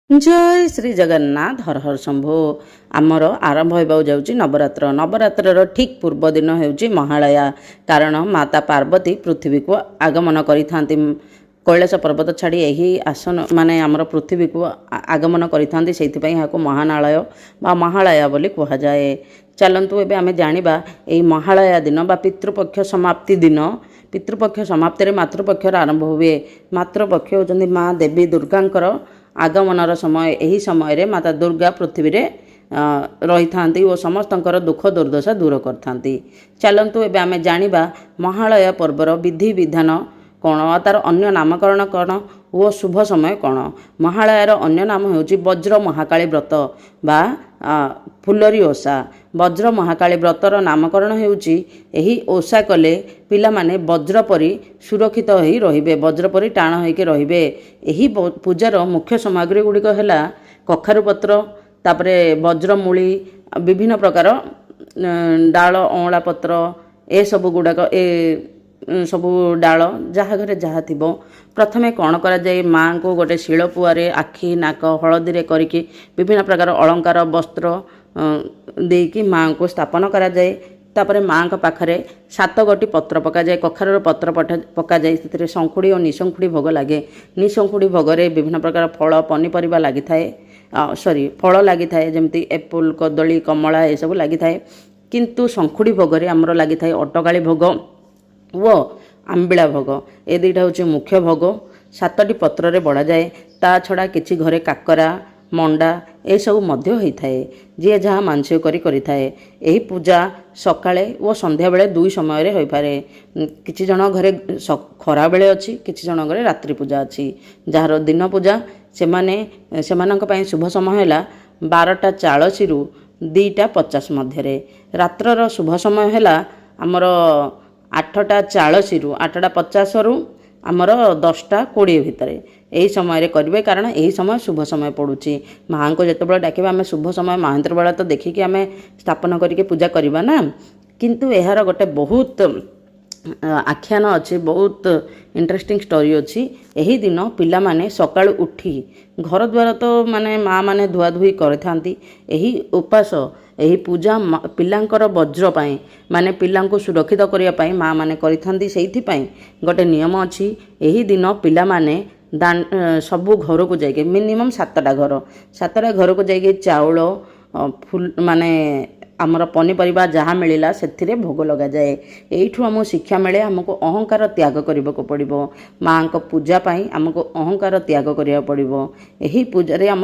जय श्री जगन्नाथ हर हर शंभु। आमर आरंभ होगा जाऊँगी नवरात्र। नवरात्र ठीक पूर्व दिन होउची महालया। कारण माता पार्वती पृथ्वी को आगमन करी कैलाश पर्वत छाड़ी यही आसन माने आमर पृथ्वी को आगमन करी से महानालय बा महालया बोली कहुए। चलतु एबे आमे जानिबा एई महालया दिन बा पितृपक्ष समाप्ति दिन। पितृपक्ष समाप्ति मातृपक्षर आरंभ हुए। मातृपक्ष होचंदी माँ देवी दुर्गांकर आगमनर समय। यही समय माता दुर्गा पृथ्वी रे रही था और समस्तंकर दुख दुर्दशा दूर करथांती। चलतु एबे आमे जानिबा महालया पर्वर विधि विधान कौन तार अन्य नामकरण कौन वो शुभ समय कौन। महालयार अन्य नाम होउची वज्र महाकाली व्रत बा फुलरी ओषा। वज्र महाकाली व्रतर नामकरण होउची एही ओषा कले पिला माने वज्र परी सुरक्षित होई रहिबे, वज्र परी टाण होइके रहिबे। एही पूजार मुख्य सामग्री गुड़िक है कखारु पत्र, तापरे वज्रमूली, विभिन्न प्रकार डाल अँला पत्र, ए सब गुड़ाक ए सबू डाल जहाँ घरे जहाँ थी प्रथमे कौन करा जाए माँ को गोटे शिलपुआरे आखि नाक हलदी करके विभिन्न प्रकार अलंकार वस्त्र देकी माँ को स्थापन करा जाए। तापरे माँ का पाखरे 7 गोटी पत्र पका जाए, कखार पत्र पका जाए। से शंखुड़ी और निशंखुड़ी भोग लगे। निशंखुड़ी भोगरे विभिन्न प्रकार फल पनीपरिया लगी थाए, फल लगी थाए जमती एप्पल कदली कमला ये सब लगी थाए। किंतु शंखुड़ी भोगरे आमर लगी थाए अटगाली भोग वो आंबिला भोग। ए दुईटा हूँ मुख्य भोग। 7टी पत्र रे बढ़ा जाए। ता छड़ा किछि घरे काकरा मंडा ए सब मध्य होता है। जी जहाँ मानसिक करी थाए। यही पूजा सकाळे और संध्या बेले 2 समय रे होई पारे। किछि जण घरे खरा बेले अछि, किछि जण घरे रात्रि पूजा अछि। जार दिन पूजा सेमानंक पई शुभ समय हैला 12टा 40 रु 2टा 50 मध्य रे। रात्रर शुभ समय हैला हमर 8टा 40 रु 8टा 50 रु आमर 10टा 20 भितर यही समय करेंगे। कारण यही समय शुभ समय पड़ुची। माँ को जिते डाकिबा आम शुभ समय महेंद्र बेला तो देखिकी आम स्थापन करके पूजा करवा ना। किंतु यार गोटे बहुत आख्यान अच्छे, बहुत इंटरेस्टिंग स्टोरी अच्छी। यही दिन पिला माने सकाळु उठी घर द्वार तो माने माँ माने धुआ धुई करथांती। यही उपास यही पूजा पिलांकर वज्र पाई माने पिलांको सुरक्षित करिया पाई माँ माने करिथांती। सेहिथि पाई गोटे नियम अच्छी। यही दिन पिला माने सबू घर को जाइए मिनिमम 7टा घर 7टा घर को जाइए चाउल फुल माने आमर पनीपरिया जहाँ मिलला से भोग लगा जाए। यहीठू आमको शिक्षा मिले आमको अहंकार त्याग करने को पड़ो। माँ को पूजा पाई आमको अहंकार त्याग करिया पड़ो। यही पूजा रे